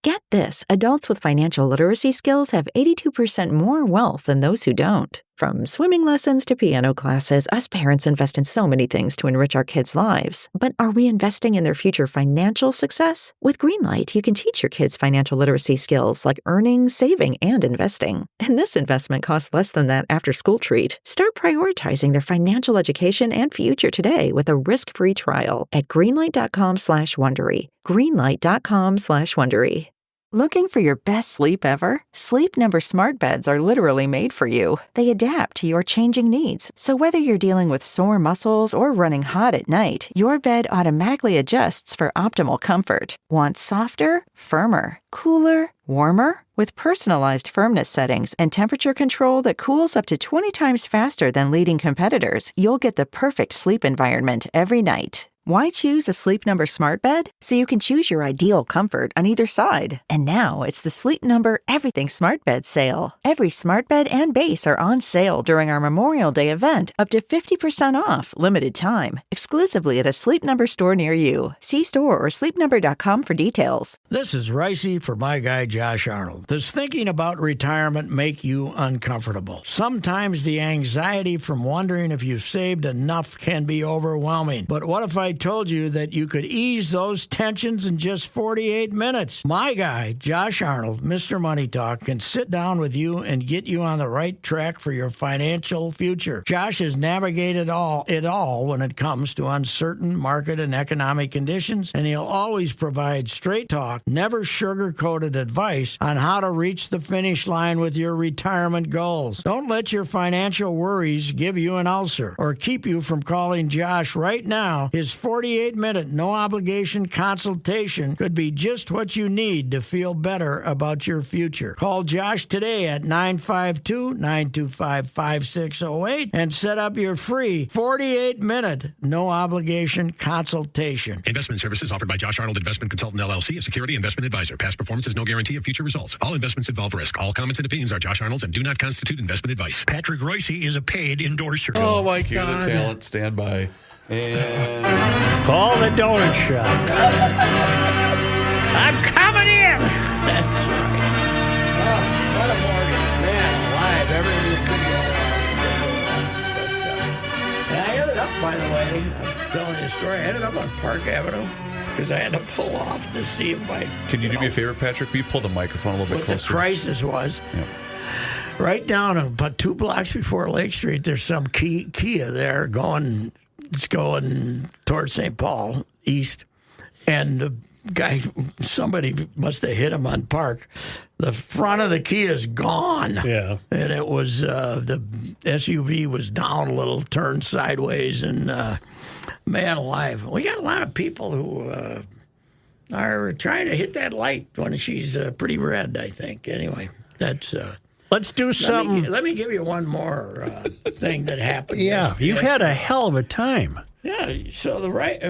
Get this, adults with financial literacy skills have 82% more wealth than those who don't. From swimming lessons to piano classes, us parents invest in so many things to enrich our kids' lives. But are we investing in their future financial success? With Greenlight, you can teach your kids financial literacy skills like earning, saving, and investing. And this investment costs less than that after-school treat. Start prioritizing their financial education and future today with a risk-free trial at greenlight.com/Wondery. Greenlight.com/Wondery. Looking for your best sleep ever? Sleep Number smart beds are literally made for you. They adapt to your changing needs. So whether you're dealing with sore muscles or running hot at night, your bed automatically adjusts for optimal comfort. Want softer, firmer, cooler, warmer? With personalized firmness settings and temperature control that cools up to 20 times faster than leading competitors, you'll get the perfect sleep environment every night. Why choose a Sleep Number smart bed? So you can choose your ideal comfort on either side. And now it's the Sleep Number Everything Smart Bed sale. Every smart bed and base are on sale during our Memorial Day event, up to 50% off, limited time, exclusively at a Sleep Number store near you. See store or sleepnumber.com for details. This is Reusse for my guy Josh Arnold. Does thinking about retirement make you uncomfortable? Sometimes the anxiety from wondering if you've saved enough can be overwhelming. But what if I told you that you could ease those tensions in just 48 minutes? My guy, Josh Arnold, Mr. Money Talk, can sit down with you and get you on the right track for your financial future. Josh has navigated it all when it comes to uncertain market and economic conditions, and he'll always provide straight talk, never sugar-coated advice on how to reach the finish line with your retirement goals. Don't let your financial worries give you an ulcer or keep you from calling Josh right now. His 48-minute no-obligation consultation could be just what you need to feel better about your future. Call Josh today at 952-925-5608 and set up your free 48-minute no-obligation consultation. Investment services offered by Josh Arnold Investment Consultant, LLC, a security investment advisor. Past performance is no guarantee of future results. All investments involve risk. All comments and opinions are Josh Arnold's and do not constitute investment advice. Patrick Reusse is a paid endorser. Oh, my Cue God. the talent. Stand by. And Call the donut shop. I'm coming in. That's right. Oh, what a morning. Man, alive. Everything that could go wrong. But, and I ended up, by the way, I'm telling you a story, I ended up on Park Avenue because I had to pull off to see if my... can you do me a favor, Patrick? Will you pull the microphone a little bit what closer? the crisis was. Yeah. Right down about 2 blocks before Lake Street, there's some Kia there going towards St. Paul east, and the guy, somebody must have hit him on Park. The front of the Kia is gone. Yeah, and it was the SUV was down a little, turned sideways, and man alive, we got a lot of people who are trying to hit that light when she's pretty red. I think anyway. That's. Let's do something. Let me give you one more thing that happened. Yeah, you've had a hell of a time. Yeah, so the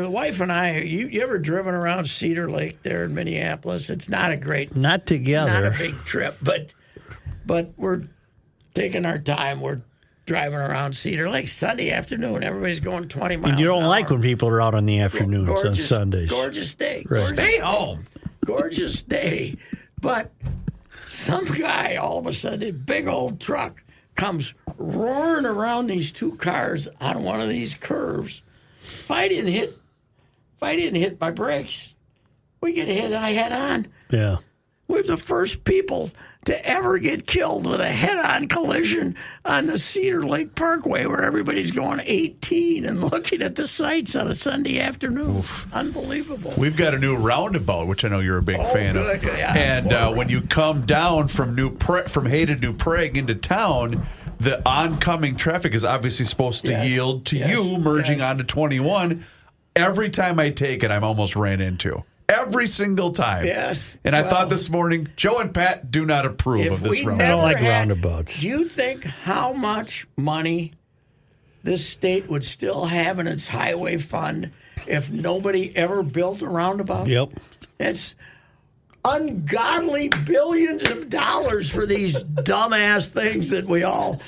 wife and I, you ever driven around Cedar Lake there in Minneapolis? It's not a great... Not together. Not a big trip, but we're taking our time. We're driving around Cedar Lake Sunday afternoon. Everybody's going 20 miles And you don't an like hour. when people are out on the afternoons on Sundays. Gorgeous day. Right. Stay home. Gorgeous day. But... some guy, all of a sudden, a big old truck comes roaring around these 2 cars on one of these curves. If I didn't hit my brakes, we get hit head on. Yeah. We're the first people to ever get killed with a head-on collision on the Cedar Lake Parkway where everybody's going 18 and looking at the sights on a Sunday afternoon. Oof. Unbelievable. We've got a new roundabout, which I know you're a big fan of. Yeah, and when you come down from Hay to New Prague into town, the oncoming traffic is obviously supposed to yield to you merging onto 21. Every time I take it, I'm almost ran into. Every single time. Yes. And I thought this morning, Joe and Pat do not approve of this roundabout. I don't like roundabouts. Do you think how much money this state would still have in its highway fund if nobody ever built a roundabout? Yep. It's ungodly billions of dollars for these dumbass things that we all,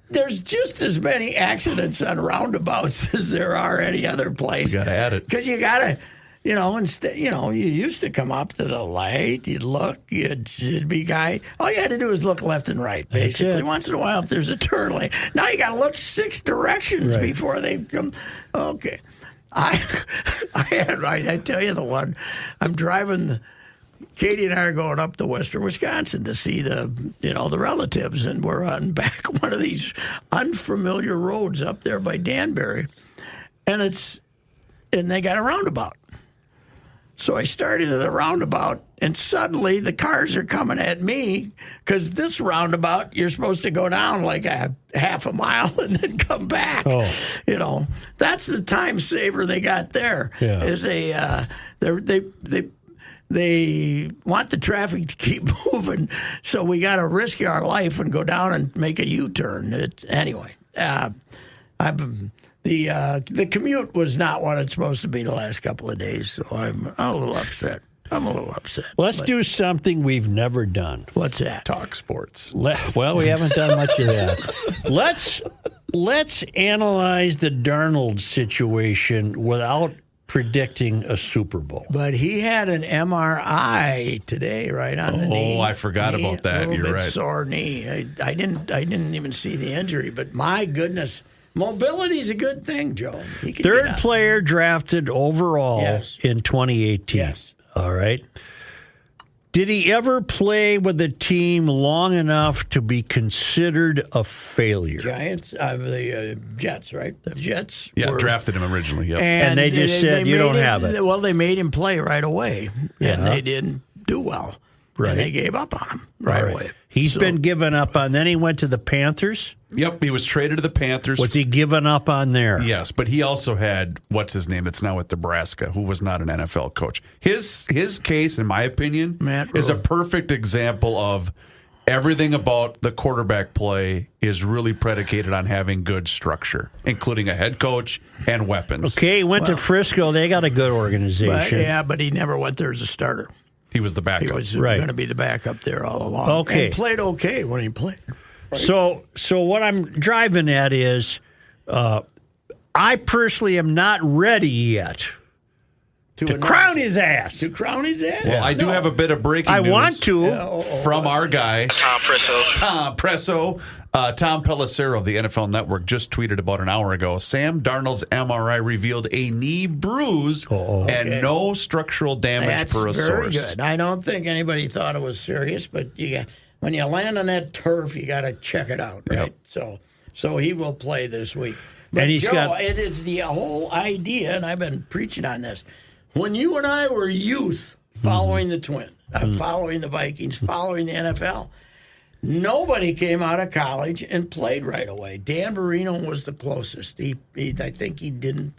there's just as many accidents on roundabouts as there are any other place. You got to add it. Because you got to... instead, you used to come up to the light, you'd look, you'd be guy. All you had to do was look left and right, basically. Once in a while, if there's a turn lane. Now you got to look 6 directions before they come. Okay. I tell you the one, I'm driving, Katie and I are going up to western Wisconsin to see the relatives, and we're on back one of these unfamiliar roads up there by Danbury, and they got a roundabout. So I started at the roundabout, and suddenly the cars are coming at me because this roundabout, you're supposed to go down like a half a mile and then come back. Oh. That's the time saver they got there. Yeah. Is they want the traffic to keep moving, so we got to risk our life and go down and make a U-turn. The commute was not what it's supposed to be the last couple of days, so I'm a little upset. Let's do something we've never done. What's that? Talk sports. Well, we haven't done much of that. Let's analyze the Darnold situation without predicting a Super Bowl. But he had an MRI today, right on the knee. Oh, I forgot about that. You're right. Sore knee. I didn't even see the injury, but my goodness. Mobility is a good thing, Joe. Third player drafted overall in 2018. Yes. All right. Did he ever play with a team long enough to be considered a failure? The Jets, right? The Jets. Drafted him originally. Yep. And they just said, you don't have it. Well, they made him play right away, and they didn't do well. Right. And they gave up on him right away. He's been given up on. Then he went to the Panthers. Yep, he was traded to the Panthers. Was he given up on there? Yes, but he also had, what's his name, that's now with Nebraska, who was not an NFL coach. His case, in my opinion, is a perfect example of everything about the quarterback play is really predicated on having good structure, including a head coach and weapons. Okay, he went to Frisco. They got a good organization. But he never went there as a starter. He was the backup. He was going to be the backup there all along. Okay. And played okay when he played. Right. So what I'm driving at is I personally am not ready yet to crown his ass. To crown his ass? Well, I do have a bit of breaking news. I want to. From our guy, Tom Pelissero of the NFL Network just tweeted about an hour ago, Sam Darnold's MRI revealed a knee bruise and no structural damage per a source. That's very good. I don't think anybody thought it was serious, but when you land on that turf, you got to check it out, right? Yep. So he will play this week. But and it is the whole idea, and I've been preaching on this. When you and I were youth following the Twins, following the Vikings, following the NFL, nobody came out of college and played right away. Dan Marino was the closest. I think he didn't.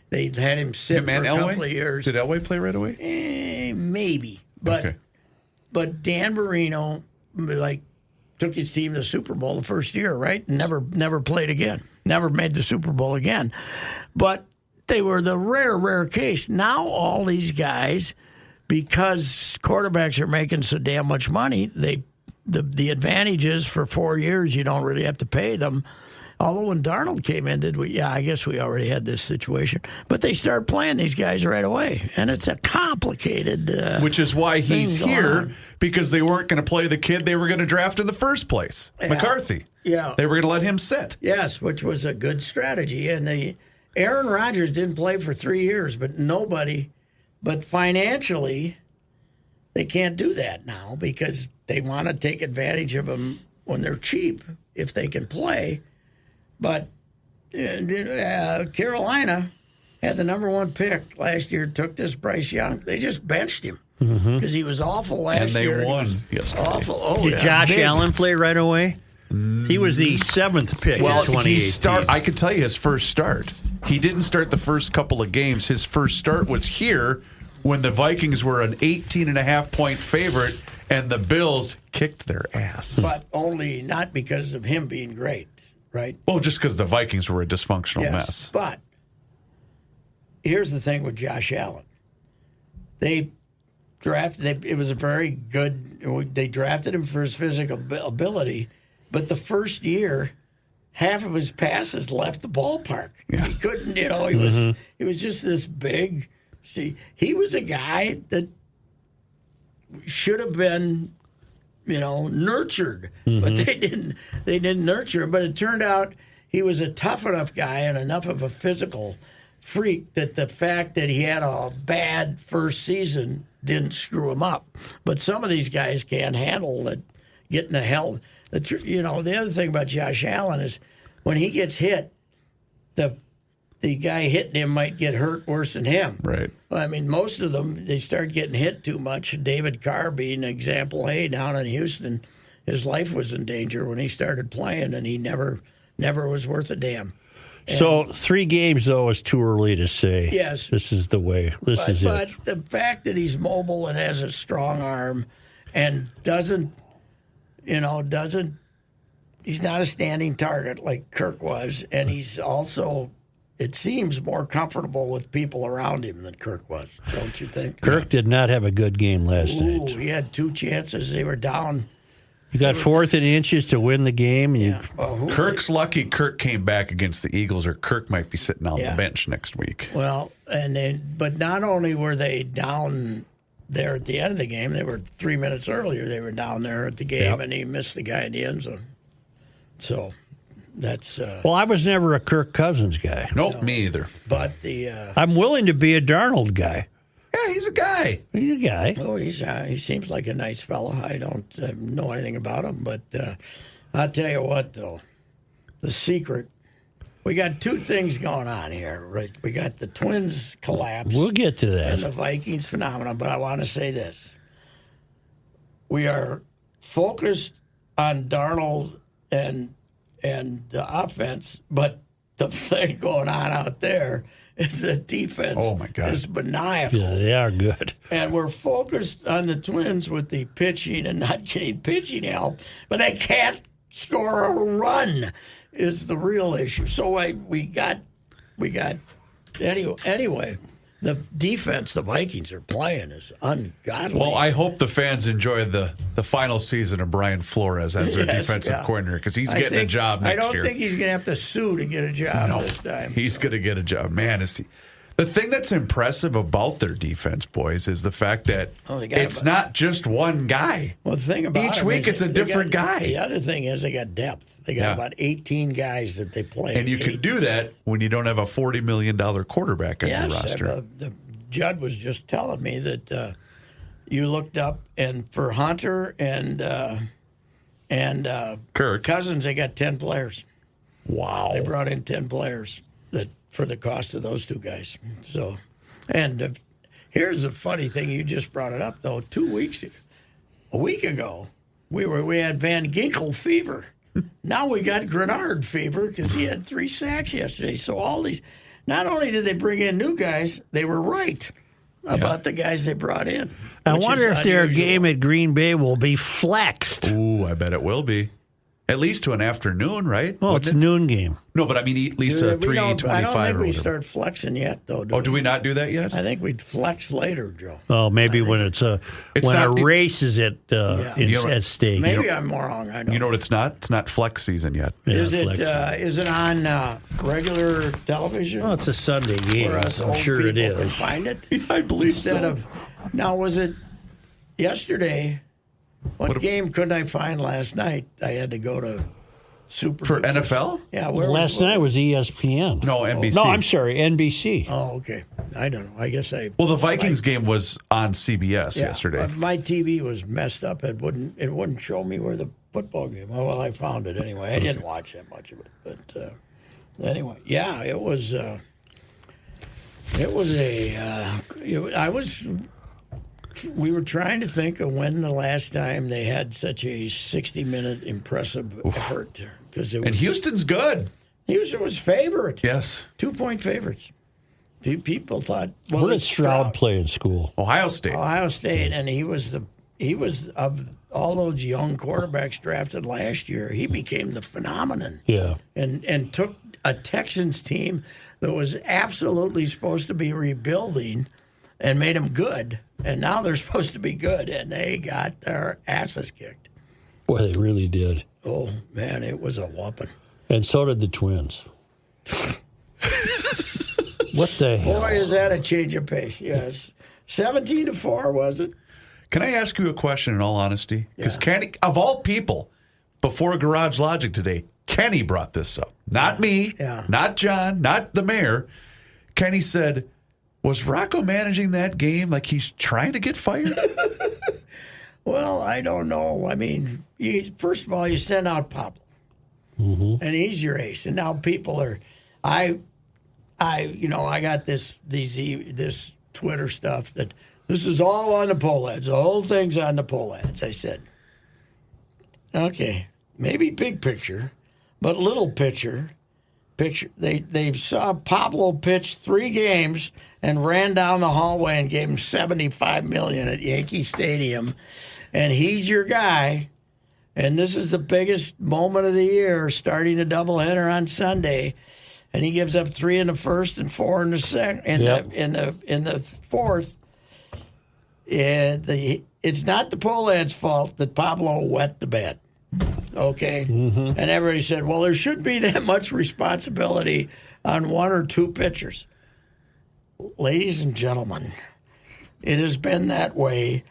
They had him sit for a couple of years. Did Elway play right away? Maybe, but Dan Marino took his team to the Super Bowl the first year, right? Never played again. Never made the Super Bowl again. But they were the rare case. Now all these guys, because quarterbacks are making so damn much money, the advantage is for 4 years you don't really have to pay them. Although when Darnold came in, did we? Yeah, I guess we already had this situation. But they start playing these guys right away, and it's a complicated which is why he's here, because they weren't going to play the kid they were going to draft in the first place, McCarthy. Yeah. They were going to let him sit. Yes, which was a good strategy. And Aaron Rodgers didn't play for 3 years, but financially, they can't do that now because they want to take advantage of them when they're cheap, if they can play. But Carolina had the number 1 pick last year, took this Bryce Young. They just benched him because he was awful last year. And they won yesterday. Awful. Did Josh Allen play right away? He was the 7th pick in 2018. I could tell you his first start. He didn't start the first couple of games. His first start was here when the Vikings were an 18.5-point favorite and the Bills kicked their ass. But only not because of him being great. Right? Well, just because the Vikings were a dysfunctional mess. But here's the thing with Josh Allen. It was a very good, they drafted him for his physical ability, but the first year, half of his passes left the ballpark. Yeah. He couldn't, he was just this big he was a guy that should have been, nurtured, but they didn't nurture him. But it turned out he was a tough enough guy and enough of a physical freak that the fact that he had a bad first season didn't screw him up. But some of these guys can't handle it, getting the hell. The other thing about Josh Allen is when he gets hit, the guy hitting him might get hurt worse than him. Right. Well, I mean, most of them, they start getting hit too much. David Carr being an example. Hey, down in Houston, his life was in danger when he started playing, and he never was worth a damn. And so 3 games, though, is too early to say. Yes. This is the way. This is it. But the fact that he's mobile and has a strong arm and doesn't, he's not a standing target like Kirk was, and he's also, it seems, more comfortable with people around him than Kirk was, don't you think? Kirk did not have a good game last night. He had 2 chances. They were down. You got 4th and inches to win the game. Kirk's lucky Kirk came back against the Eagles, or Kirk might be sitting on the bench next week. Well, but not only were they down there at the end of the game, they were 3 minutes earlier. They were down there at the game, and he missed the guy in the end zone. So that's. Well, I was never a Kirk Cousins guy. Nope, me either. But I'm willing to be a Darnold guy. Yeah, he's a guy. He's a guy. Oh, he seems like a nice fellow. I don't know anything about him, but I'll tell you what, though, the secret. We got 2 things going on here, right? We got the Twins collapse. We'll get to that. And the Vikings phenomenon, but I want to say this. We are focused on Darnold and the offense, but the thing going on out there is the defense. Oh, my God. Is maniacal. Yeah, they are good. And we're focused on the Twins with the pitching and not getting pitching help, but they can't score a run is the real issue. So we got anyway. The defense the Vikings are playing is ungodly. Well, I hope the fans enjoy the final season of Brian Flores as their defensive coordinator, because he's getting a job next year. I don't think he's going to have to sue to get a job this time. He's going to get a job. Man, the thing that's impressive about their defense, boys, is the fact that it's not just one guy. Well, the thing about each week it's a different guy. The other thing is they got depth. They got about 18 guys that they play. And you can do that when you don't have a $40 million quarterback on your roster. Judd was just telling me that you looked up, and for Hunter and Kirk Cousins, they got 10 players. Wow. They brought in 10 players for the cost of those 2 guys. So, and here's a funny thing. You just brought it up, though. A week ago, we had Van Ginkel fever. Now we got Grenard fever because he had 3 sacks yesterday. So all these, not only did they bring in new guys, they were right about the guys they brought in. I wonder if their game at Green Bay will be flexed. Ooh, I bet it will be. At least to an afternoon, right? Well, it's a noon game. No, but I mean, at least a 3:25. I don't think we start flexing yet, though. Do we not do that yet? I think we'd flex later, Joe. Oh, maybe when a race is at stake. Maybe I'm more wrong. I don't. You know what? It's not. It's not flex season yet. Yeah, is it on regular television? Well, it's a Sunday game. I'm sure it is. Can find it. I believe so. Now, was it yesterday? What game couldn't I find last night? I had to go to Super for NFL. Yeah, last night was ESPN. No, NBC. No, I'm sorry, NBC. Oh, okay. I don't know. I guess Well, the Vikings game was on CBS yesterday. My TV was messed up. It wouldn't show me where the football game. Well, I found it anyway. I didn't watch that much of it, but anyway, yeah, it was. We were trying to think of when the last time they had such a 60-minute impressive effort. And Houston's good. Houston was favorite. Yes. 2-point favorites. People thought, well, where did Stroud play in school? Ohio State. And he was of all those young quarterbacks drafted last year, he became the phenomenon. Yeah. And took a Texans team that was absolutely supposed to be rebuilding and made them good. And now they're supposed to be good, and they got their asses kicked. Boy, they really did. Oh, man, it was a whooping. And so did the Twins. What the hell? Boy, is that a change of pace. Yes. 17-4, was it? Can I ask you a question in all honesty? Because Kenny, of all people, before Garage Logic today, Kenny brought this up. Not me, not John, not the mayor. Kenny said, was Rocco managing that game like he's trying to get fired? Well, I don't know. I mean, first of all, you send out Pablo, and he's your ace. And now people are, I got this Twitter stuff that this is all on the poll ads. The whole thing's on the poll ads. I said, okay, maybe big picture, but little picture. They saw Pablo pitch 3 games and ran down the hallway and gave him $75 million at Yankee Stadium, and he's your guy. And this is the biggest moment of the year, starting a doubleheader on Sunday, and he gives up 3 in the first and 4 in the second. In the fourth, it's not the poll ad's fault that Pablo wet the bed. Okay? And everybody said, well, there shouldn't be that much responsibility on 1 or 2 pitchers. Ladies and gentlemen, it has been that way.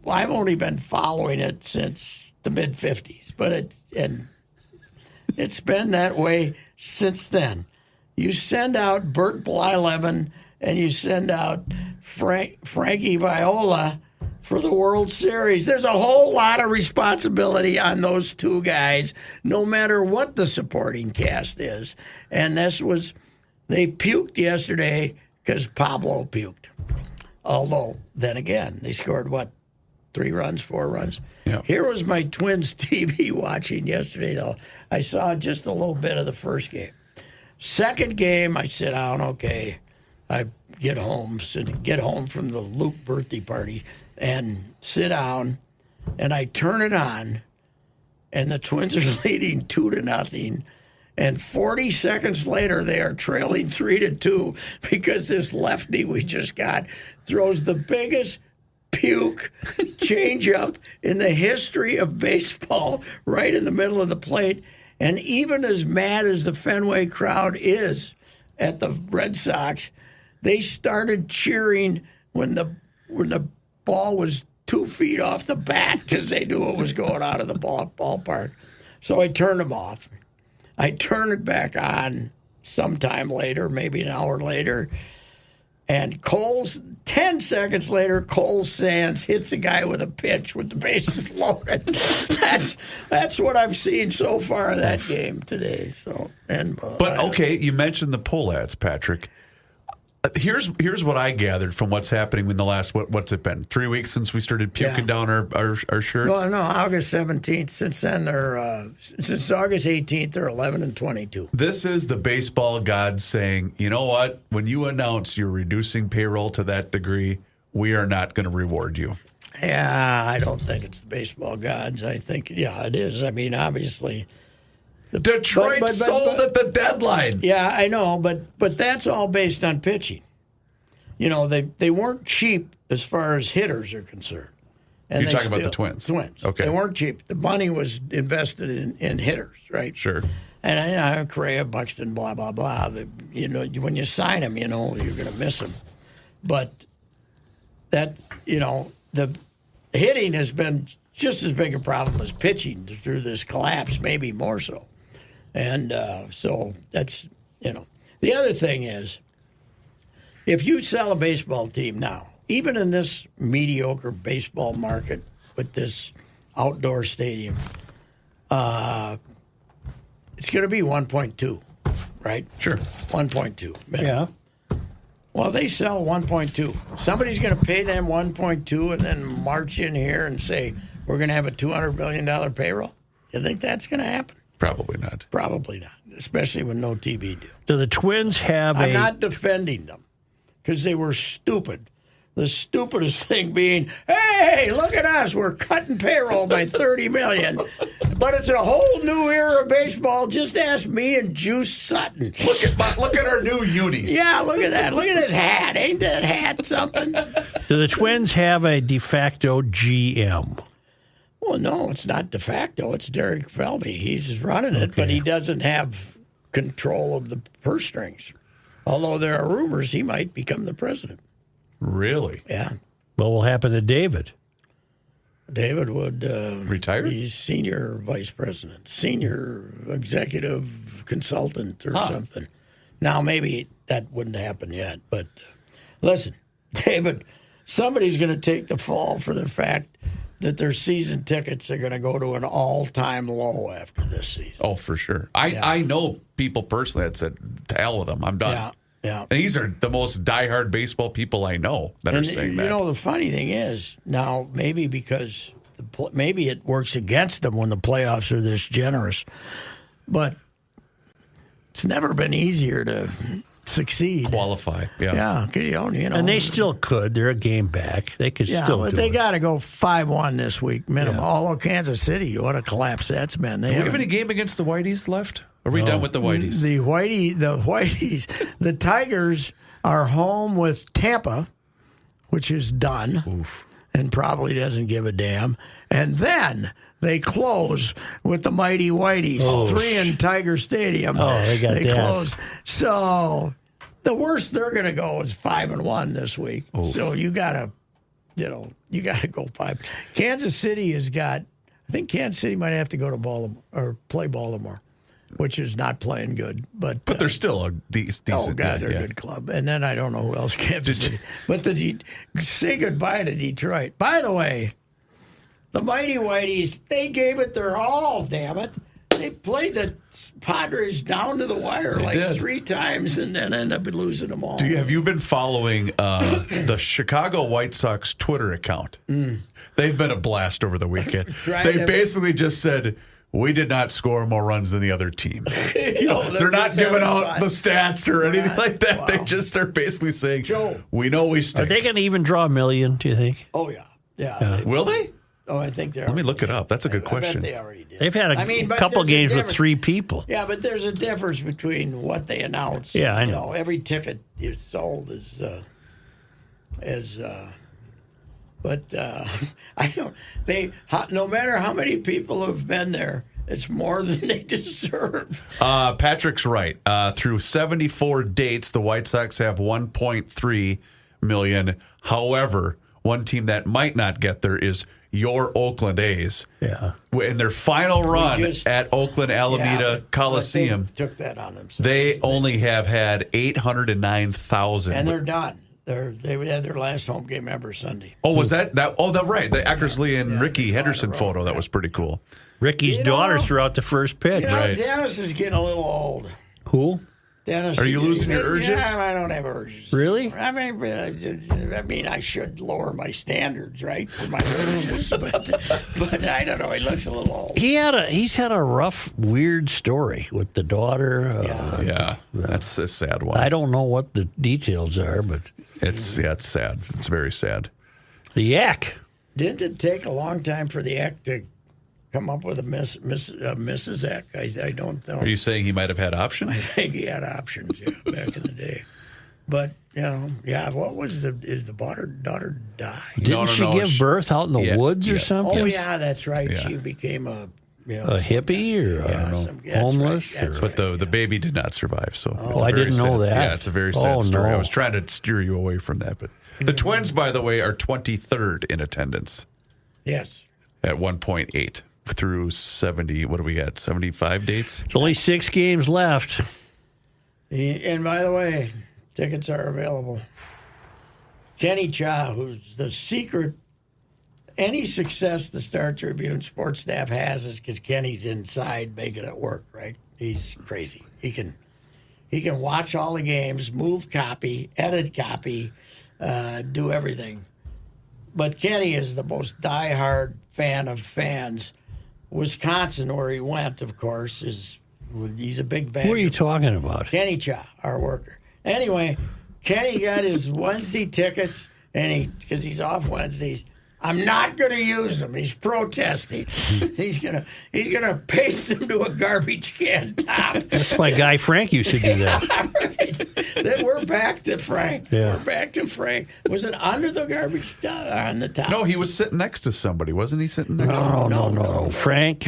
Well, I've only been following it since the mid-'50s, but it's been that way since then. You send out Bert Blyleven and you send out Frankie Viola for the World Series. There's a whole lot of responsibility on those 2 guys, no matter what the supporting cast is. And they puked yesterday because Pablo puked. Although, then again, they scored, 3 runs, 4 runs? Yeah. Here was my Twins TV watching yesterday, though. I saw just a little bit of the first game. Second game, I sit down, okay. I get home from the Luke birthday party and sit down, and I turn it on, and the Twins are leading 2-0. And 40 seconds later, they are trailing 3-2 because this lefty we just got throws the biggest puke changeup in the history of baseball right in the middle of the plate. And even as mad as the Fenway crowd is at the Red Sox, they started cheering when the ball was 2 feet off the bat because they knew it was going out of the ballpark. So I turned them off. I turned it back on sometime later, maybe an hour later, and 10 seconds later, Cole Sands hits a guy with a pitch with the bases loaded. That's what I've seen so far of that game today. So, okay, you mentioned the poll ads, Patrick. Here's what I gathered from what's happening in the last, what's it been, 3 weeks since we started puking down our shirts? No, August 17th. Since then, since August 18th, they're 11-22. This is the baseball gods saying, you know what? When you announce you're reducing payroll to that degree, we are not going to reward you. Yeah, I don't think it's the baseball gods. I think, it is. I mean, obviously. Detroit sold at the deadline. Yeah, I know, but that's all based on pitching. You know, they weren't cheap as far as hitters are concerned. And you're talking about the Twins. Twins. Okay. They weren't cheap. The money was invested in hitters, right? Sure. And Correa, Buxton, blah, blah, blah. When you sign them, you're going to miss them. But that, the hitting has been just as big a problem as pitching through this collapse, maybe more so. And so that's, The other thing is, if you sell a baseball team now, even in this mediocre baseball market with this outdoor stadium, it's going to be 1.2, right? Sure. 1.2. Yeah. Well, they sell 1.2. Somebody's going to pay them 1.2 and then march in here and say, we're going to have a $200 million payroll? You think that's going to happen? Probably not. Probably not, especially with no TV deal. Do the Twins have I'm not defending them because they were stupid. The stupidest thing being, hey, look at us. We're cutting payroll by $30 million. But it's a whole new era of baseball. Just ask me and Juice Sutton. Look at our new unis. Yeah, look at that. Look at this hat. Ain't that hat something? Do the Twins have a de facto GM? Well, no, it's not de facto. It's Derek Felby. He's running it, but he doesn't have control of the purse strings. Although there are rumors he might become the president. Really? Yeah. What will happen to David? David would retire. He's senior vice president, senior executive consultant, or something. Now maybe that wouldn't happen yet, but listen, David, somebody's going to take the fall for the fact that their season tickets are going to go to an all-time low after this season. Oh, for sure. I know people personally that said, "To hell with them, I'm done." Yeah. Yeah. And these are the most diehard baseball people I know that are saying that. You know, the funny thing is, now maybe because maybe it works against them when the playoffs are this generous, but it's never been easier to succeed. Qualify. Yeah. Yeah, 'cause, you know. And they still could. They're a game back. They could still but do they it. got to go 5-1 this week minimum. Although Kansas City, what a collapse that's been. Do we have any game against the Whiteys left? Are we done with the Whiteys? The Whiteys, the Tigers are home with Tampa, which is done and probably doesn't give a damn. And then they close with the mighty Whiteys, 3 in Tiger Stadium. Oh, they got that. close. So the worst they're going to go is 5-1 this week. So you got to go 5. Kansas City has got. I think Kansas City might have to go to Baltimore or play Baltimore, which is not playing good. But they're still a decent. Oh, God, they're a good club. And then I don't know who else Kansas City. But say goodbye to Detroit. By the way, the Mighty Whiteys, they gave it their all, damn it. They played the Padres down to the wire did. 3 times and then ended up losing them all. Have you been following the Chicago White Sox Twitter account? They've been a blast over the weekend. They basically just said, "We did not score more runs than the other team." They're not giving out the stats or anything like that. Wow. They just are basically saying, Joe, "We know we stink." Are they going to even draw 1 million, do you think? Oh, yeah. Yeah. Will they? Oh, I think they're. Let me look it up. That's a good question. I bet they already did. They've had a couple games with 3 people. Yeah, but there's a difference between what they announce. Yeah, I know. Every ticket is sold but I don't. No matter how many people have been there, it's more than they deserve. Patrick's right. Through 74 dates, the White Sox have 1.3 million. However, one team that might not get there is your Oakland A's. Yeah. In their final run at Oakland Alameda Coliseum, they took that on themselves. They only have had 809,000. And they're done. They had their last home game ever Sunday. Oh, was that? Oh, that's right. The Eckersley and Ricky Henderson photo. That was pretty cool. Ricky's daughter threw out the first pitch. Right. Dennis is getting a little old. Who? Dennis, are you losing your urges? Yeah, I don't have urges. Really? I mean, I should lower my standards, right, for my urges. but I don't know. He looks a little old. He's had a rough, weird story with the daughter. Yeah, that's a sad one. I don't know what the details are, but it's sad. It's very sad. The yak. Didn't it take a long time for the act to come up with a Mrs. Eck? I don't know. Are you saying he might have had options? I think he had options, back in the day. But, what was did the daughter die? Didn't she give birth out in the woods or something? Oh, yeah, that's right. Yeah. She became a hippie or I don't know, homeless. Right. But the baby did not survive. So I didn't know that. Yeah, it's a very sad story. No. I was trying to steer you away from that. But the Twins, by the way, are 23rd in attendance. Yes. At 1.8 through 70. What do we got? 75 dates? There's only 6 games left. And by the way, tickets are available. Kenny Cha, who's the secret. Any success the Star Tribune sports staff has is because Kenny's inside making it work, right? He's crazy. He can watch all the games, move copy, edit copy, do everything. But Kenny is the most diehard fan of fans. Wisconsin, where he went, of course, he's a big fan. Who are you talking about? Kenny Cha, our worker. Anyway, Kenny got his Wednesday tickets, and because he's off Wednesdays, I'm not going to use them. He's protesting. He's gonna paste them to a garbage can top. That's my guy Frank used to do that. Right. Then we're back to Frank. Yeah. We're back to Frank. Was it under the garbage on the top? No, he was sitting next to somebody. Wasn't he sitting next to No. Frank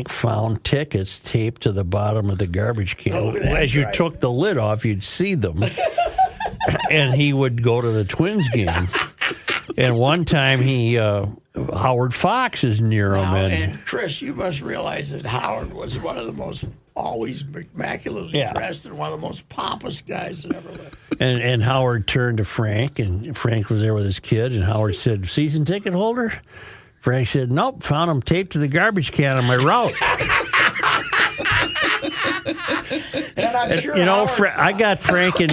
found tickets taped to the bottom of the garbage can. Oh, that's As you right. took the lid off, you'd see them. And he would go to the Twins game. And one time Howard Fox is near him. And Chris, you must realize that Howard was one of the most always immaculately dressed and one of the most pompous guys that ever lived. And Howard turned to Frank, and Frank was there with his kid, and Howard said, "Season ticket holder?" Frank said, "Nope, found him taped to the garbage can on my route." And I'm sure You know, Howard I got Frank in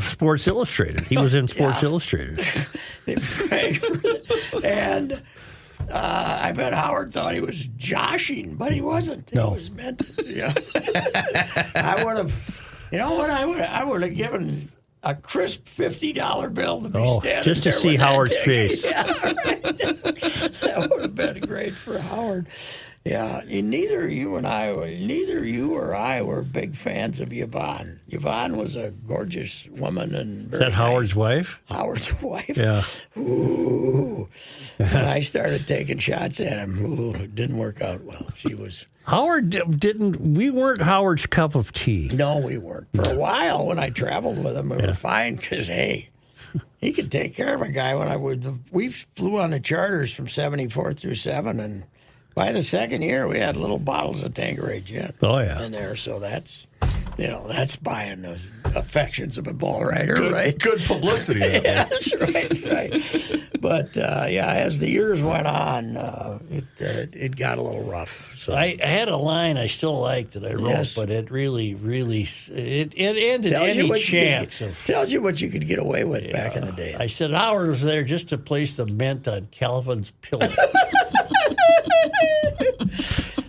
Sports Illustrated. He was in Sports Illustrated. and I bet Howard thought he was joshing, but he wasn't. No. He was meant to. Yeah. I would have. You know what? I would have given a crisp $50 bill to be standing just to there see with that Howard's ticket. face. Yeah, right. That would have been great for Howard. Yeah, neither you or I were big fans of Yvonne. Yvonne was a gorgeous woman and Is that Howard's wife? Howard's wife. Yeah. Ooh. And I started taking shots at him. Ooh, it didn't work out well. She was. Howard didn't. We weren't Howard's cup of tea. No, we weren't. For a while, when I traveled with him, we were fine because, hey, he could take care of a guy. We flew on the charters from 74 through 7, and by the second year, we had little bottles of Tanqueray gin in there. So that's buying the affections of a bull rider, right? Good publicity. Yeah, that's right. But as the years went on, it got a little rough. So I had a line I still liked that I wrote, but it really, it ended any chance of. Tells you what you could get away with back in the day. I said Howard was there just to place the mint on Calvin's pillow.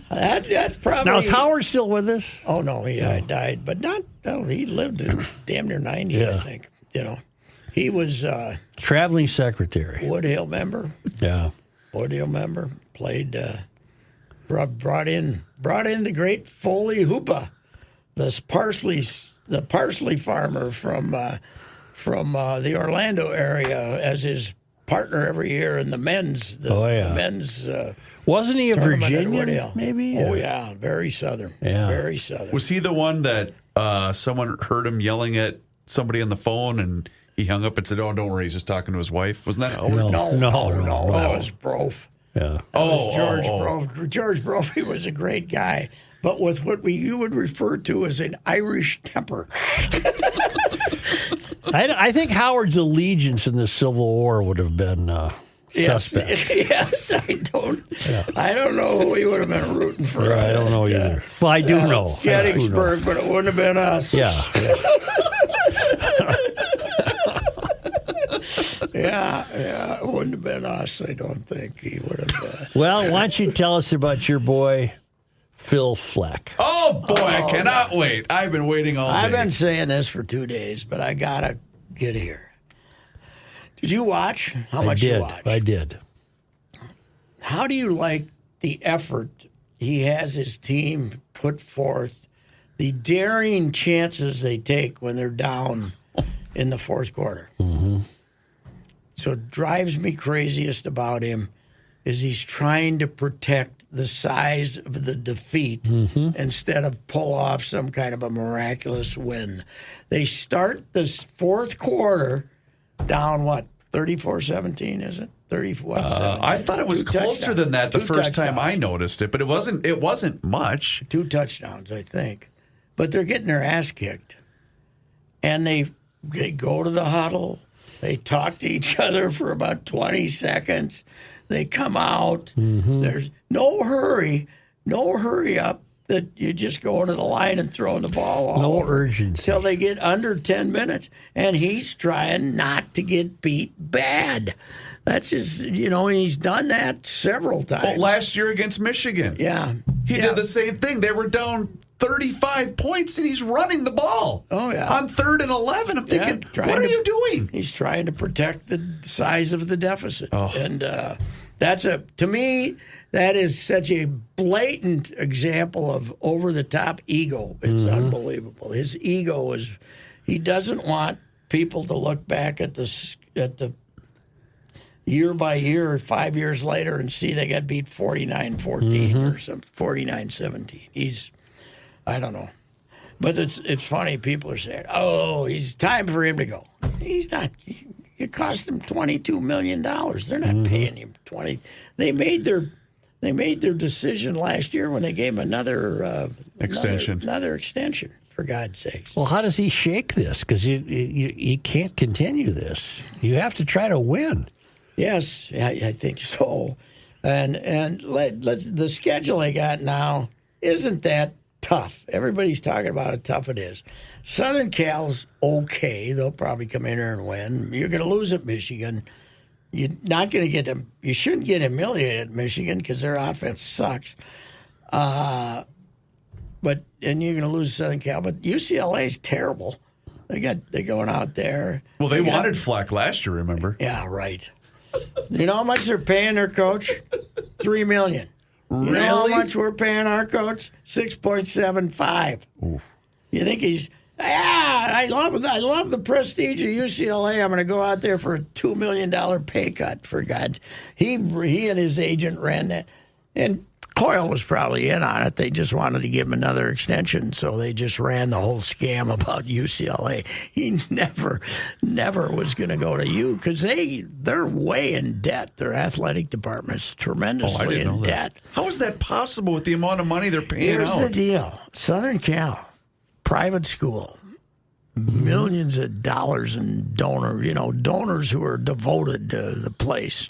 That's probably. Now, is Howard still with us? Oh no, he died, but not. Oh, he lived in damn near 90, I think. You know, he was traveling secretary, Woodhill member. Yeah, Woodhill member played. Brought in the great Foley Hoopa, the parsley farmer from the Orlando area, as his partner every year in the men's. The men's. Wasn't he a Virginian? Virginian? Maybe. Oh yeah, very southern. Yeah, very southern. Was he the one that someone heard him yelling at somebody on the phone and he hung up and said, "Oh, don't worry, he's just talking to his wife"? Wasn't that? No. That was Brof. Yeah. George Brof. George Brophy was a great guy, but with what you would refer to as an Irish temper. I think Howard's allegiance in the Civil War would have been suspect. Yes, I don't know who he would have been rooting for. I don't know either. Well, I do know. Gettysburg, but it wouldn't have been us. Yeah. Yeah, it wouldn't have been us. I don't think he would have. Well, why don't you tell us about your boy, Phil Fleck? Oh boy, I cannot wait. I've been waiting all day. I've been saying this for 2 days, but I gotta get here. Did you watch? How much you watched? I did. How do you like the effort he has his team put forth, the daring chances they take when they're down in the fourth quarter? Mm-hmm. So what drives me craziest about him is he's trying to protect the size of the defeat instead of pull off some kind of a miraculous win. They start this fourth quarter down, 34-17, is it? 34. I thought it was closer than that the first time I noticed it, but it wasn't much. 2 touchdowns, I think. But they're getting their ass kicked. And they go to the huddle. They talk to each other for about 20 seconds. They come out. There's no hurry up that you just go into the line and throwing the ball all No over urgency. till they get under 10 minutes. And he's trying not to get beat bad. That's his, and he's done that several times. Well, last year against Michigan. Yeah. He did the same thing. They were down 35 points and he's running the ball. Oh, yeah. On 3rd and 11. I'm thinking, what are you doing? He's trying to protect the size of the deficit. Oh. And to me, that is such a blatant example of over-the-top ego. It's unbelievable. His ego he doesn't want people to look back at the year by year, 5 years later, and see they got beat 49-14 or some 49-17. I don't know. But it's funny. People are saying, "Oh, it's time for him to go." He's not. It cost them $22 million. They're not paying him $20. They made their decision last year when they gave him another extension. Another extension, for God's sakes. Well, how does he shake this? Because you can't continue this. You have to try to win. Yes, I think so. And the schedule they got now isn't that tough. Everybody's talking about how tough it is. Southern Cal's okay. They'll probably come in here and win. You're going to lose at Michigan. You're not going to get them. You shouldn't get humiliated at Michigan because their offense sucks. And you're going to lose Southern Cal. But UCLA is terrible. They're going out there. Well, they wanted Fleck last year, remember? Yeah, right. You know how much they're paying their coach? $3 million. Really? You know how much we're paying our coach? $6.75. You think he's? I love the prestige of UCLA. I'm going to go out there for a $2 million pay cut. For God, he and his agent ran that, and Coyle was probably in on it. They just wanted to give him another extension, so they just ran the whole scam about UCLA. He never was going to go to U because they're way in debt. Their athletic department's tremendously in debt. How is that possible with the amount of money they're paying Here's out? the deal: Southern Cal, private school, millions of dollars in donors who are devoted to the place.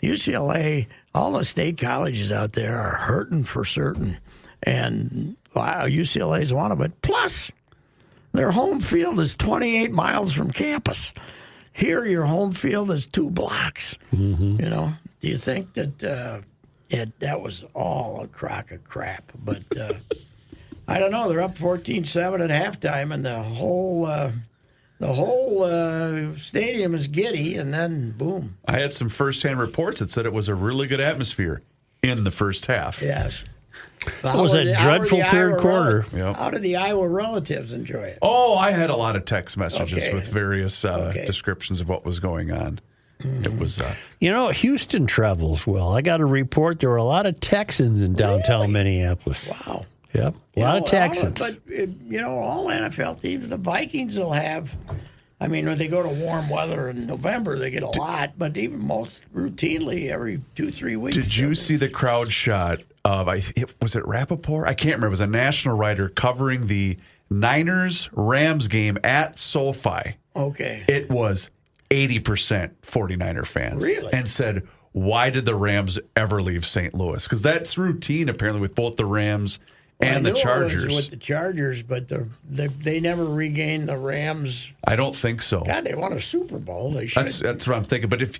UCLA, all the state colleges out there are hurting for certain. And wow, UCLA is one of it. Plus, their home field is 28 miles from campus. Here, your home field is 2 blocks. Do you think that that was all a crock of crap? But I don't know. They're up 14-7 at halftime, and the whole stadium is giddy, and then boom. I had some firsthand reports that said it was a really good atmosphere in the first half. Yes. It was a dreadful third quarter. Yep. How did the Iowa relatives enjoy it? Oh, I had a lot of text messages Okay. with various descriptions of what was going on. It was. Houston travels well. I got a report there were a lot of Texans in downtown Minneapolis. Wow. Yep, a lot of Texans. All NFL teams, the Vikings will have. I mean, when they go to warm weather in November, they get a lot, but even most routinely every 2-3 weeks. Did you see the crowd shot of, was it Rappaport? I can't remember. It was a national writer covering the Niners-Rams game at SoFi. Okay. It was 80% 49er fans. Really? And said, why did the Rams ever leave St. Louis? Because that's routine, apparently, with both the Rams and the Chargers. It was with the Chargers, but they never regained the Rams. I don't think so. God, they won a Super Bowl. They should. That's what I'm thinking. But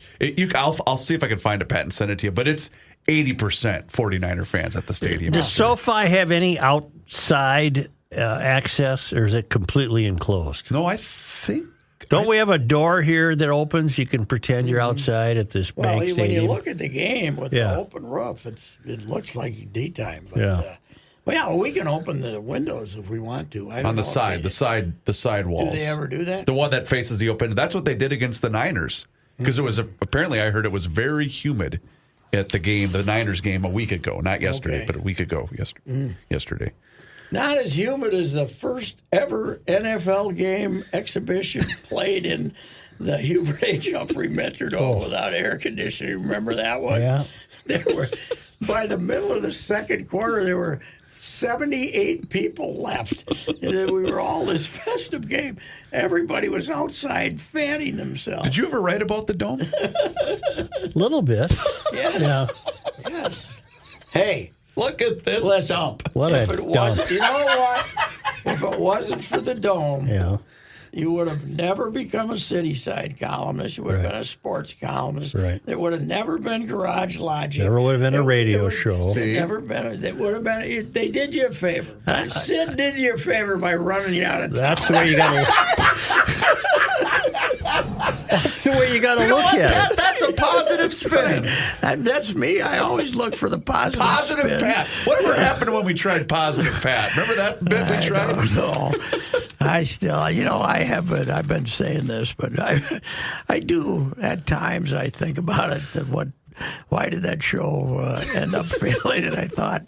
I'll see if I can find a Pat and send it to you. But it's 80% 49er fans at the stadium. Does SoFi have any outside access, or is it completely enclosed? No, I think. Don't we have a door here that opens? You can pretend you're outside at this bank When stadium. you look at the game with the open roof, it looks like daytime. But, we can open the windows if we want to. On the side walls. Do they ever do that? The one that faces the open. That's what they did against the Niners. Because it was apparently I heard it was very humid at the game, the Niners game a week ago. Not yesterday, but a week ago yesterday. Not as humid as the first ever NFL game exhibition played in the Hubert H. Humphrey Metrodome without air conditioning. Remember that one? Yeah. By the middle of the second quarter, there were 78 people left. And we were all this festive game. Everybody was outside fanning themselves. Did you ever write about the dome? A little bit. Yes. Yeah. Yes. Hey. Look at this dump. What a dump. You know what? If it wasn't for the dome, You would have never become a city-side columnist. You would have been a sports columnist. Right. There would have never been Garage Logic. Never would have been a radio show. Never been. They would have been. They did you a favor. Sid did you a favor by running you out of town. That's the way you got to. That's the way you got to look at it. That's a positive spin. That's me. I always look for the positive. Positive spin. Pat. Whatever happened when we tried Positive Pat? Remember that bit we tried? No, I still, I've been saying this, but I do at times. I think about it. Why did that show end up failing? And I thought,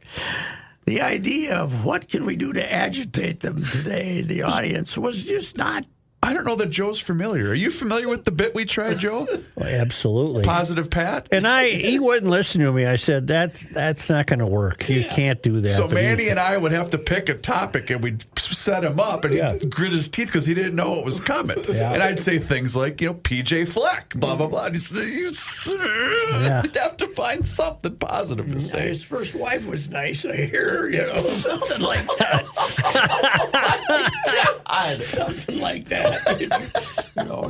the idea of what can we do to agitate them today, the audience, was just not. I don't know that Joe's familiar. Are you familiar with the bit we tried, Joe? Well, absolutely. Positive Pat? And he wouldn't listen to me. I said, that's not going to work. You can't do that. So But Manny and I would have to pick a topic, and we'd set him up, and he'd grit his teeth because he didn't know what was coming. Yeah. And I'd say things like, PJ Fleck, blah, blah, blah. And you'd have to find something positive to say. His first wife was nice, I hear, something like that. Something like that.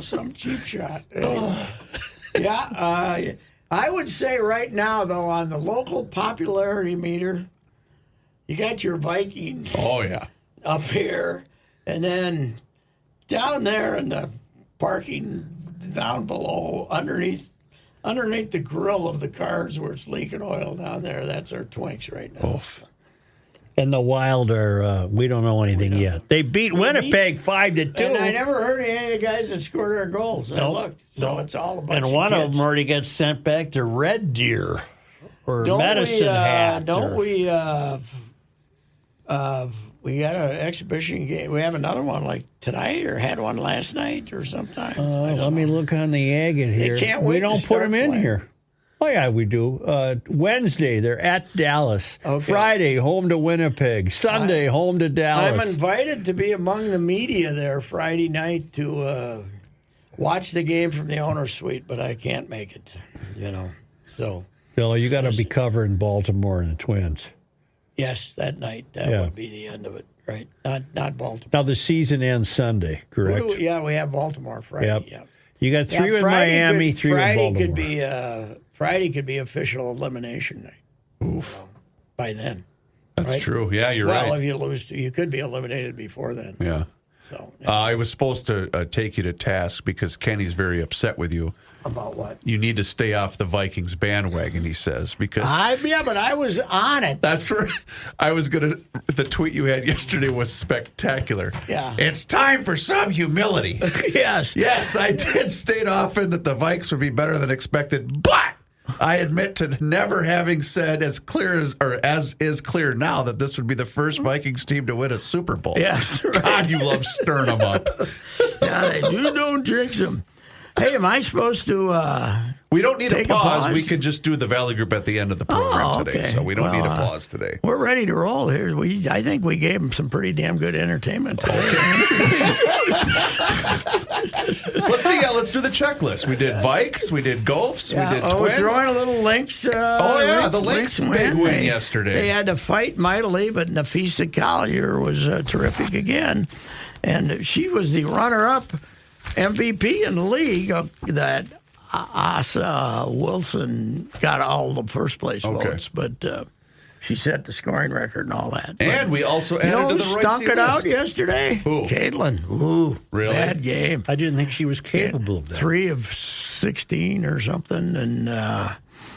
Some cheap shot. I would say right now, though, on the local popularity meter, you got your Vikings. Oh, yeah. Up here, and then down there in the parking down below, underneath the grill of the cars where it's leaking oil down there, that's our Twinks right now. Oof. And the Wild are, we don't know anything yet. They beat Winnipeg 5-2. And I never heard of any of the guys that scored our goals. I looked. So it's all about. And one of them already got sent back to Red Deer or Medicine Hat. We got an exhibition game. We have another one like tonight, or had one last night, or sometime. Let me look on the agate here. Can't wait we don't to put start them in playing. here. Oh, yeah, we do. Wednesday, they're at Dallas. Okay. Friday, home to Winnipeg. Sunday, home to Dallas. I'm invited to be among the media there Friday night to watch the game from the owner's suite, but I can't make it. So. Bill, you got to be covering Baltimore and the Twins. Yes, that night. That would be the end of it, right? Not Baltimore. Now, the season ends Sunday, correct? We have Baltimore Friday. Yep. Yeah. You got three with Miami, three with Baltimore. Friday could be official elimination night. Oof. By then. That's right? true. Yeah, you're right. Well, if you lose, you could be eliminated before then. Yeah. So I was supposed to take you to task because Kenny's very upset with you. About what? You need to stay off the Vikings bandwagon, he says. Because but I was on it. that's where I was going to. The tweet you had yesterday was spectacular. Yeah. It's time for some humility. Yes. Yes, I did state often that the Vikes would be better than expected, but I admit to never having said as is clear now that this would be the first Vikings team to win a Super Bowl. Yes. Right. God, you love stirring them up. Yeah, you don't jinx them. Hey, am I supposed to? We don't need a Take a pause. pause? We could just do the Valley Group at the end of the program today, okay. so we don't need a Well, pause today. We're ready to roll here. I think we gave them some pretty damn good entertainment today. Let's do the checklist. We did Vikes, we did Golfs, we did we're Twins. throwing a little Lynx. The Lynx big win yesterday. They had to fight mightily, but Nafisa Collier was terrific again, and she was the runner-up MVP in the league. That Asa Wilson got all the first place votes, but she set the scoring record and all that. And we also added to who the Reusse stunk it out list? yesterday? Who? Caitlin. Ooh, Really? bad game. I didn't think she was capable of that. 3 of 16 or something, and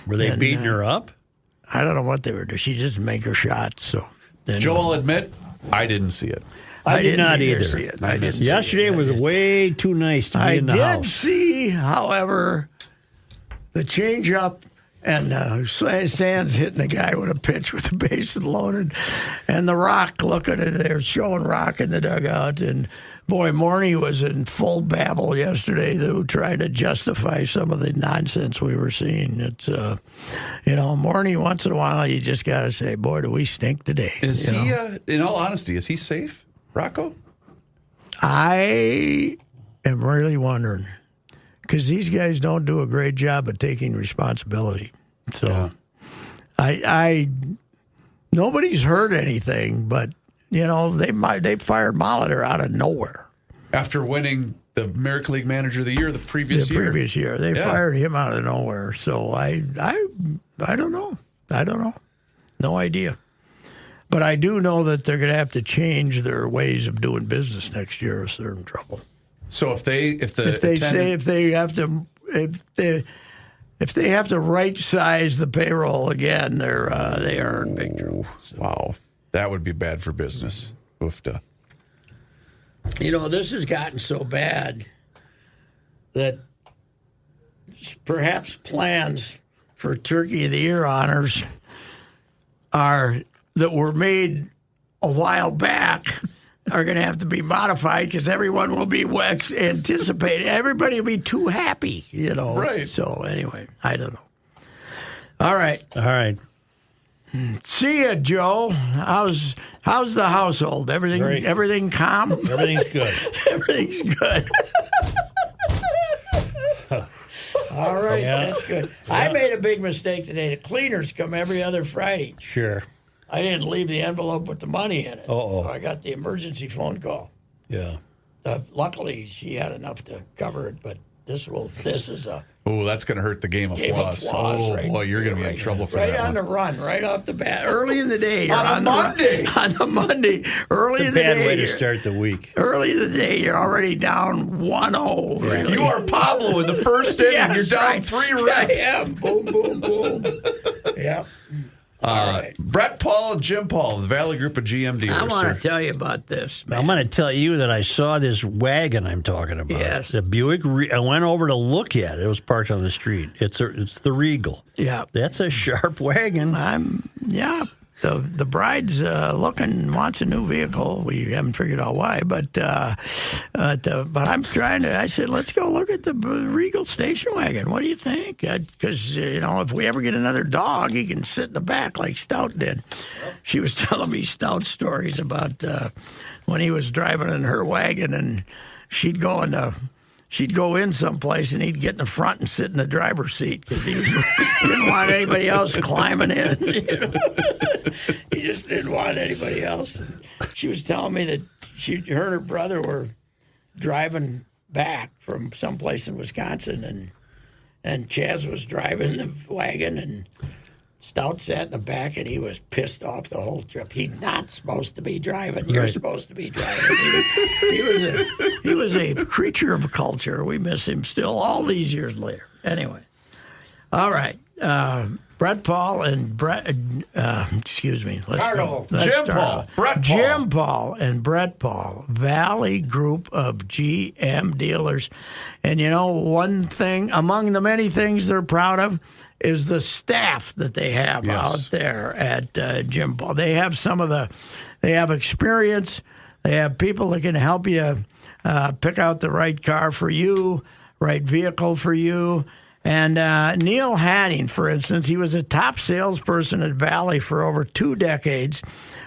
Were they beating her up? I don't know what they were doing. She just make her shots. So then, Joe, I'll admit, I didn't see it. I did didn't not either. see it. I missed it. Yesterday was way too nice to be I in the did house. see, however, the changeup and Sands hitting the guy with a pitch with the bases loaded, and the Rock looking at it. They're showing Rock in the dugout, and boy, Morney was in full babble yesterday, though, trying to justify some of the nonsense we were seeing. It's, Morney, once in a while, you just got to say, boy, do we stink today. Is he, in all honesty, is he safe, Rocco? I am really wondering, because these guys don't do a great job of taking responsibility. So, I nobody's heard anything, but they fired Molitor out of nowhere. after winning the American League Manager of the Year the previous year. They fired him out of nowhere. So I don't know. No idea. But I do know that they're going to have to change their ways of doing business next year if they're in trouble. So if they have to right size the payroll again, they are in big trouble. So. Wow, that would be bad for business. Oofta. This has gotten so bad that perhaps plans for Turkey of the Year honors that were made a while back are going to have to be modified because everyone will be anticipating. Everybody will be too happy, Right. So anyway, I don't know. All right. See ya, Joe. How's the household? Everything calm? Everything's good. Everything's good. All right, that's good. Yeah. I made a big mistake today. The cleaners come every other Friday. Sure. I didn't leave the envelope with the money in it. So I got the emergency phone call. Yeah. Luckily, she had enough to cover it, but this is a... Oh, that's going to hurt the game of floss. Boy, you're going to be in trouble for that. Right on the run, right off the bat, early in the day. On a Monday, early in the day. Bad way to start the week. Early in the day, you're already down 1-0. Really. You are Pablo in the first inning. You're down 3 reps. I am. Boom, boom, boom. Yep. All right. Brett Paul and Jim Paul, the Valley Group of GM dealers. I want to tell you about this, man. I'm going to tell you that I saw this wagon I'm talking about. Yes. The Buick. I went over to look at it. It was parked on the street. It's the Regal. Yeah. That's a sharp wagon. The bride's wants a new vehicle. We haven't figured out why, but I'm trying to. I said, let's go look at the Regal station wagon. What do you think? Because if we ever get another dog, he can sit in the back like Stout did. She was telling me Stout stories about when he was driving in her wagon, and she'd go in someplace, and he'd get in the front and sit in the driver's seat because he didn't want anybody else climbing in. He just didn't want anybody else. And she was telling me that her and her brother were driving back from someplace in Wisconsin, and Chaz was driving the wagon, and Stout sat in the back, and he was pissed off the whole trip. He's not supposed to be driving. You're supposed to be driving. He was a creature of culture. We miss him still all these years later. Anyway. All right. Brett Paul and excuse me. Jim Paul. Brett Paul. Jim Paul and Brett Paul, Valley Group of GM dealers. And one thing, among the many things they're proud of, is the staff that they have out there at Jim Paul. They have they have experience. They have people that can help you pick out the right car for you, right vehicle for you. And Neil Hadding, for instance, he was a top salesperson at Valley for over 2 decades.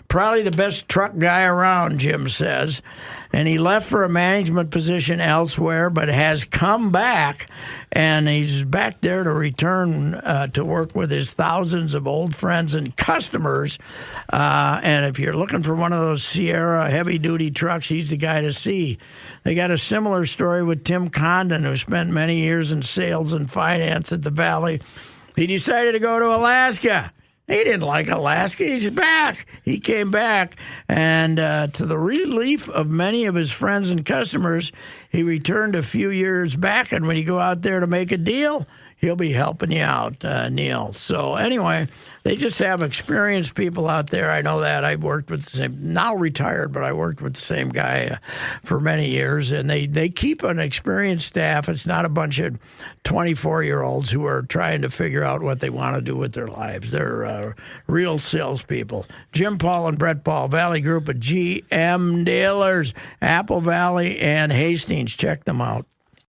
Probably the best truck guy around, Jim says. And he left for a management position elsewhere, but has come back, and he's back there to return to work with his thousands of old friends and customers. And if you're looking for one of those Sierra heavy-duty trucks, he's the guy to see. They got a similar story with Tim Condon, who spent many years in sales and finance at the Valley. He decided to go to Alaska. He didn't like Alaska. He's back. He came back, and to the relief of many of his friends and customers, he returned a few years back, and when you go out there to make a deal, he'll be helping you out, Neil. So anyway, they just have experienced people out there. I know that. I worked with the same, now retired, but I worked with the same guy for many years, and they keep an experienced staff. It's not a bunch of 24-year-olds who are trying to figure out what they want to do with their lives. They're real salespeople. Jim Paul and Brett Paul, Valley Group of GM dealers, Apple Valley and Hastings. Check them out.